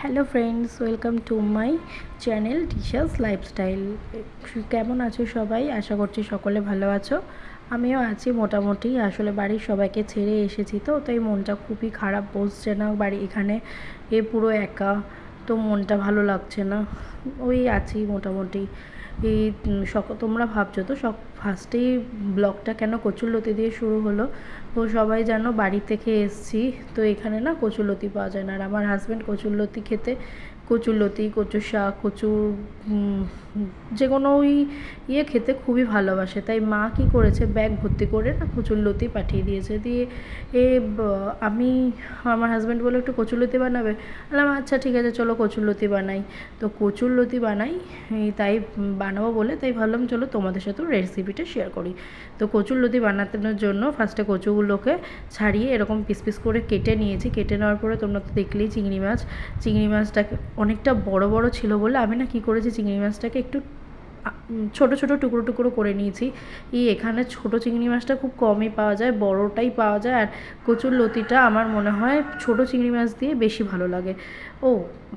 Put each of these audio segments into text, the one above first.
Hello friends, welcome to my channel teachers lifestyle. কেমন আছো সবাই? আশা করছি সকলে ভালো আছো। আমিও আছি মোটামুটি। আসলে বাড়ির সবাইকে ছেড়ে এসেছি, তো তাই মনটা খুবই খারাপ, বসছে না বাড়ি, এখানে পুরো একা, তো মনটা ভালো লাগছে না। ওই আছি মোটামুটি। এই তোমরা ভাবছো তো ফার্স্টেই ব্লগটা কেন কচুরলতি দিয়ে শুরু হলো। তো সবাই জানো বাড়ি থেকে এসছি, তো এখানে না কচুরলতি পাওয়া যায় না। আর আমার হাজব্যান্ড কচুরলতি খেতে, কচুরলতি, কচুর শাক, কচুর যে কোনো ওই খেতে খুবই ভালোবাসে। তাই মা কি করেছে, ব্যাগ ভর্তি করে না কচুরলতি পাঠিয়ে দিয়েছে। দিয়ে আমি, আমার হাজব্যান্ড বলে একটু কচুরলতি বানাবে, বললাম আচ্ছা ঠিক আছে চলো কচুরলতি বানাই। তো কচুরলতি বানাই, তাই বানাবো বলে তাই ভাবলাম চলো তোমাদের সাথেও রেসিপিটা শেয়ার করি। তো কচুরলতি বানানোর জন্য ফার্স্টে কচুগুলোকে ছাড়িয়ে এরকম পিস পিস করে কেটে নিয়েছি। কেটে নেওয়ার পরে তোমরা তো দেখলেই চিংড়ি মাছটাকে অনেকটা বড় বড় ছিল বলে আমি না কী করেছি, চিংড়ি মাছটাকে একটু ছোট ছোট টুকরো টুকরো করে নিয়েছি। এখানে ছোট চিংড়ি মাছটা খুব কমই পাওয়া যায়, বড়টাই পাওয়া যায়। আর কচুরলতিটা আমার মনে হয় ছোট চিংড়ি মাছ দিয়ে বেশি ভালো লাগে। ও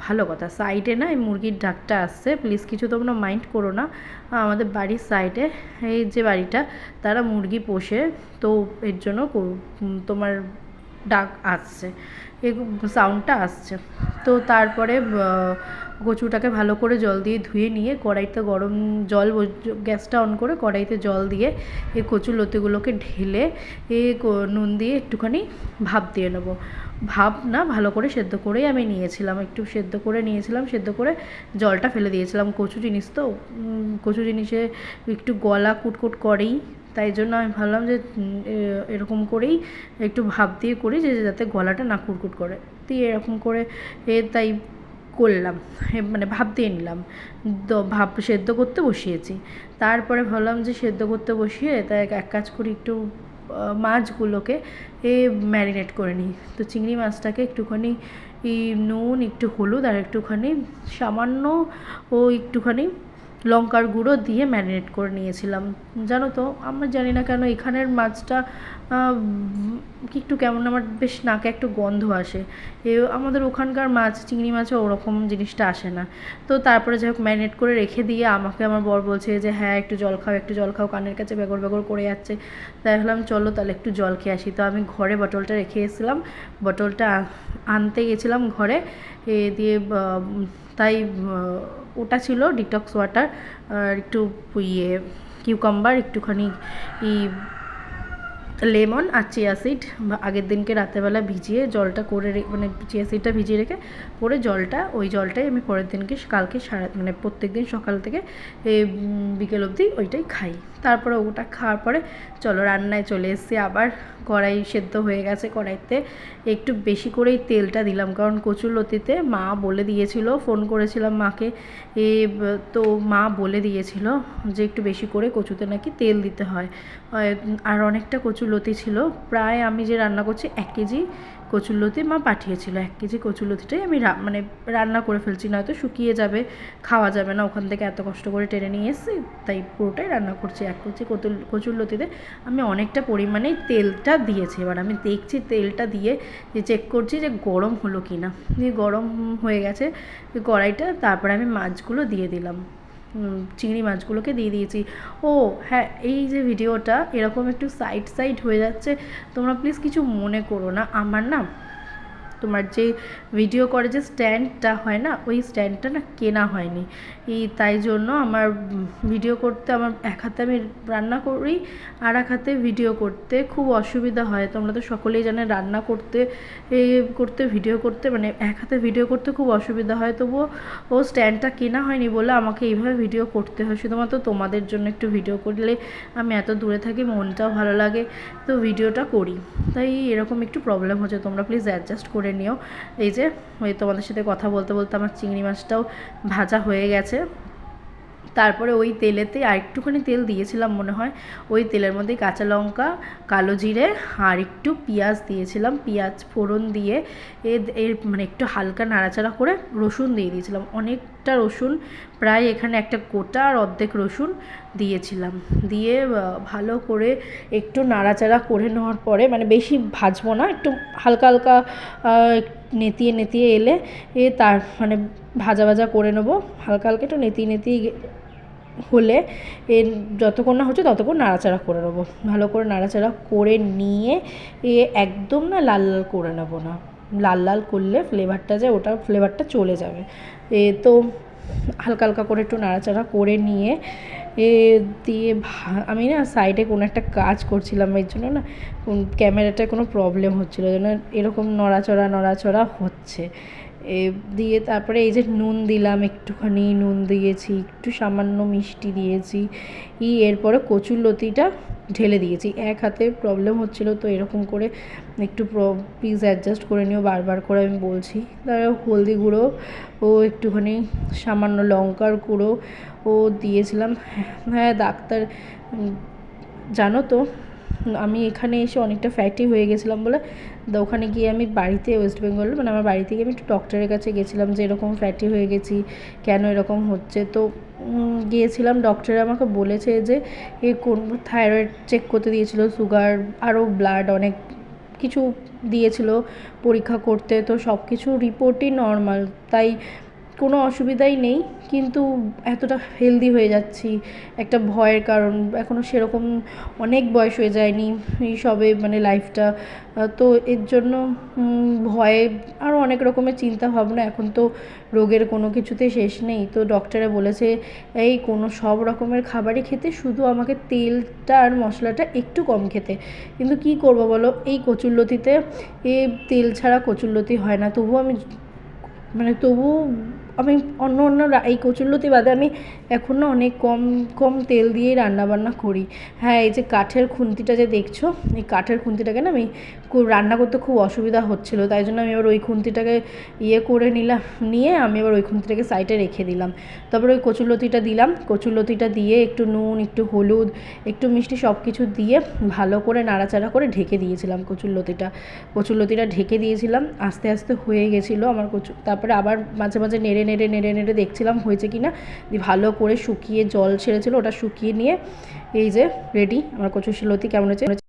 ভালো কথা, সাইডে না এই মুরগির ডাকটা আসছে, প্লিজ কিছু তোমরা মাইন্ড করো না। আমাদের বাড়ির সাইডে এই যে বাড়িটা, তারা মুরগি পোষে, তো এর জন্য তোমার ডাক আসছে, এই সাউন্ডটা আসছে। তো তারপরে কচুটাকে ভালো করে জল দিয়ে ধুয়ে নিয়ে কড়াইতে গরম জল, গ্যাসটা অন করে কড়াইতে জল দিয়ে এই কচুরলতিগুলোকে ঢেলে নুন দিয়ে একটুখানি ভাপ দিয়ে নেবো। ভাপ না, ভালো করে সেদ্ধ করেই আমি নিয়েছিলাম, একটু সেদ্ধ করে নিয়েছিলাম, সেদ্ধ করে জলটা ফেলে দিয়েছিলাম। কচু জিনিস তো, কচু জিনিসে একটু গলা কুটকুট করেই, তাই জন্য আমি ভাবলাম যে এরকম করেই একটু ভাপ দিয়ে করি, যে যাতে গলাটা না কুটকুট করে। দিয়ে এরকম করে তাই করলাম, মানে ভাপ দিয়ে নিলাম। ভাপ সেদ্ধ করতে বসিয়েছি। তারপরে ভাবলাম যে সেদ্ধ করতে বসিয়ে তাই এক কাজ করি, একটু মাছগুলোকে ম্যারিনেট করে নিই। তো চিংড়ি মাছটাকে একটুখানি নুন, একটু হলুদ আর একটুখানি সামান্য একটুখানি লঙ্কার গুঁড়ো দিয়ে ম্যারিনেট করে নিয়েছিলাম। জানো তো, আমরা জানি না কেন এখানের মাছটা একটু কেমন, আমার বেশ নাকে একটু গন্ধ আসে। আমাদের ওখানকার মাছ, চিংড়ি মাছও ওরকম জিনিসটা আসে না। তো তারপরে যাই হোক ম্যারিনেট করে রেখে দিয়ে আমাকে আমার বর বলছে যে হ্যাঁ একটু জল খাও, একটু জল খাও, কানের কাছে বেগর বেগর করে যাচ্ছে। তাই ভাবলাম চলো তাহলে একটু জল খেয়ে আসি। তো আমি ঘরে বটলটা রেখে এসেছিলাম, বটলটা আনতে গেছিলাম ঘরে, দিয়ে তাই ওটা ছিল ডিটক্স ওয়াটার, আর একটু কিউকাম্বার, একটুখানি লেমন আর চিয়া সিড আগের দিনকে রাতেরবেলা ভিজিয়ে জলটা করে মানে চিয়া সিডটা ভিজিয়ে রেখে পরে ওই জলটাই আমি পরের দিনকে কালকে মানে প্রত্যেক দিন সকাল থেকে বিকেল অবধি ওইটাই খাই। তারপরে ওটা খাওয়ার পরে চলো রান্নায় চলে এসেছি। আবার কড়াই সেদ্ধ হয়ে গেছে, কড়াইতে একটু বেশি করেই তেলটা দিলাম, কারণ কচুরলতিতে মা বলে দিয়েছিল, ফোন করেছিলাম মাকে, তো মা বলে দিয়েছিল যে একটু বেশি করে কচুতে নাকি তেল দিতে হয়। আর অনেকটা কচুরলতি ছিল, প্রায় আমি যে রান্না করছি 1 কেজি কচুরলতি মা পাঠিয়েছিল। 1 কেজি কচুরলতিটাই আমি মানে রান্না করে ফেলছি, নয়তো শুকিয়ে যাবে, খাওয়া যাবে না, ওখান থেকে এত কষ্ট করে টেনে নিয়ে এসেছি, তাই পুরোটাই রান্না করছি। 1 কেজি কচুরলতিতে আমি অনেকটা পরিমাণেই তেলটা দিয়েছি। এবার আমি দেখছি তেলটা দিয়ে চেক করছি যে গরম হলো কি না। দিয়ে গরম হয়ে গেছে কড়াইটা, তারপরে আমি মাছগুলো দিয়ে দিলাম, চিংড়ি মাছগুলোকে দিয়ে দিয়েছি। ও হ্যাঁ, এই যে ভিডিওটা এরকম একটু সাইড হয়ে যাচ্ছে, তোমরা প্লিজ কিছু মনে করো না। আমার না তোমার যে ভিডিও করে যে স্ট্যান্ডটা হয় না, ওই স্ট্যান্ডটা না কেনা হয়নি, তাই জন্য আমার ভিডিও করতে, আমার এক হাতে আমি রান্না করি আর এক হাতে ভিডিও করতে খুব অসুবিধা হয়। তোমরা তো সকলেই জানে রান্না করতে ভিডিও করতে, মানে এক হাতে ভিডিও করতে খুব অসুবিধা হয়। তবুও স্ট্যান্ডটা কেনা হয়নি বলে আমাকে এইভাবে ভিডিও করতে হয়, শুধুমাত্র তোমাদের জন্য একটু ভিডিও করলে আমি এত দূরে থাকি, মনটাও ভালো লাগে, তো ভিডিওটা করি, তাই এরকম একটু প্রবলেম হচ্ছে, তোমরা প্লিজ অ্যাডজাস্ট করে নিও। এই যে তোমাদের সাথে কথা বলতে বলতে আমার চিংড়ি মাছটাও ভাজা হয়ে গেছে। তারপরে ওই তেলেতে আর একটুখানি তেল দিয়েছিলাম মনে হয়, ওই তেলের মধ্যেই কাঁচা লঙ্কা, কালো জিরে আর একটু পেঁয়াজ দিয়েছিলাম। পেঁয়াজ ফোড়ন দিয়ে এর মানে একটু হালকা নাড়াচাড়া করে রসুন দিয়ে দিয়েছিলাম। একটা রসুন, প্রায় এখানে একটা গোটা আর অর্ধেক রসুন দিয়েছিলাম। দিয়ে ভালো করে একটু নাড়াচাড়া করে নেওয়ার পরে, মানে বেশি ভাজবো না, একটু হালকা হালকা নেতিয়ে নেতিয়ে এলে তার মানে ভাজা ভাজা করে নেবো, হালকা হালকা একটু নেতিয়ে নেতিয়ে হলে এর যতক্ষণ না হচ্ছে ততক্ষণ নাড়াচাড়া করে নেবো। ভালো করে নাড়াচাড়া করে নিয়ে একদম না লাল লাল করে নেবো না, লাল লাল করলে ফ্লেভারটা যায়, ওটা ফ্লেভারটা চলে যাবে। তো হালকা হালকা করে একটু নাড়াচাড়া করে নিয়ে দিয়ে আমি না সাইডে কোনো একটা কাজ করছিলাম, এর জন্য না ক্যামেরাটায় কোনো প্রবলেম হচ্ছিলো, যেন এরকম নড়াচড়া হচ্ছে। দিয়ে তারপরে এই যে নুন দিলাম, একটুখানি নুন দিয়েছি, একটু সামান্য মিষ্টি দিয়েছি, এরপরে কচুরলতিটা ঢেলে দিয়েছি। এক হাতে প্রবলেম হচ্ছিলো, তো এরকম করে একটু প্লিজ অ্যাডজাস্ট করে নিও, বারবার করে আমি বলছি। তারপরে হলদি গুঁড়ো ও একটুখানি সামান্য লঙ্কার গুঁড়ো ও দিয়েছিলাম। হ্যাঁ ডাক্তার, জানো তো আমি এখানে এসে অনেকটা ফ্যাটি হয়ে গেছিলাম বলে ওখানে গিয়ে আমি বাড়িতে ওয়েস্ট বেঙ্গলে, মানে আমার বাড়ি থেকে আমি একটু ডক্টরের কাছে গেছিলাম যে এরকম ফ্যাটি হয়ে গেছি, কেন এরকম হচ্ছে। তো গিয়েছিলাম, ডক্টর আমাকে বলেছে যে কোন থাইরয়েড চেক করতে দিয়েছিল, সুগার, আরও ব্লাড অনেক কিছু দিয়েছিল পরীক্ষা করতে। তো সব কিছু রিপোর্টই নর্মাল, তাই কোনো অসুবিধাই নেই, কিন্তু এতটা হেলদি হয়ে যাচ্ছি একটা ভয়ের কারণ। এখনও সেরকম অনেক বয়স হয়ে যায়নি, এই সবে মানে লাইফটা, তো এর জন্য ভয়ে আরও অনেক রকমের চিন্তা ভাবনা। এখন তো রোগের কোনো কিছুতে শেষ নেই, তো ডক্টরে বলেছে এই কোনো সব রকমের খাবারই খেতে, শুধু আমাকে তেলটা আর মশলাটা একটু কম খেতে। কিন্তু কী করবো বলো, এই কচুরলতিতে তেল ছাড়া কচুরলতি হয় না। তবু আমি অন্য এই কচুরলতি বাদে আমি এখন না অনেক কম তেল দিয়েই রান্নাবান্না করি। হ্যাঁ, এই যে কাঠের খুন্তিটা যে দেখছো, এই কাঠের খুন্তিটাকে না আমি রান্না করতে খুব অসুবিধা হচ্ছিলো, তাই জন্য আমি এবার ওই খুন্তিটাকে করে নিয়ে আমি এবার ওই খুন্তিটাকে সাইডে রেখে দিলাম। তারপরে ওই কচুরলতিটা দিলাম, কচুরলতিটা দিয়ে একটু নুন, একটু হলুদ, একটু মিষ্টি সব কিছু দিয়ে ভালো করে নাড়াচাড়া করে ঢেকে দিয়েছিলাম। কচুরলতিটা ঢেকে দিয়েছিলাম, আস্তে আস্তে হয়ে গেছিলো আমার তারপরে আবার মাঝে মাঝে নেড়ে দেখছিলাম হয়েছে কি না। ভালো করে শুকিয়ে জল ছেড়েছিলো, ওটা শুকিয়ে নিয়ে এই যে রেডি আমার কচুরলতি। কেমন হয়েছে?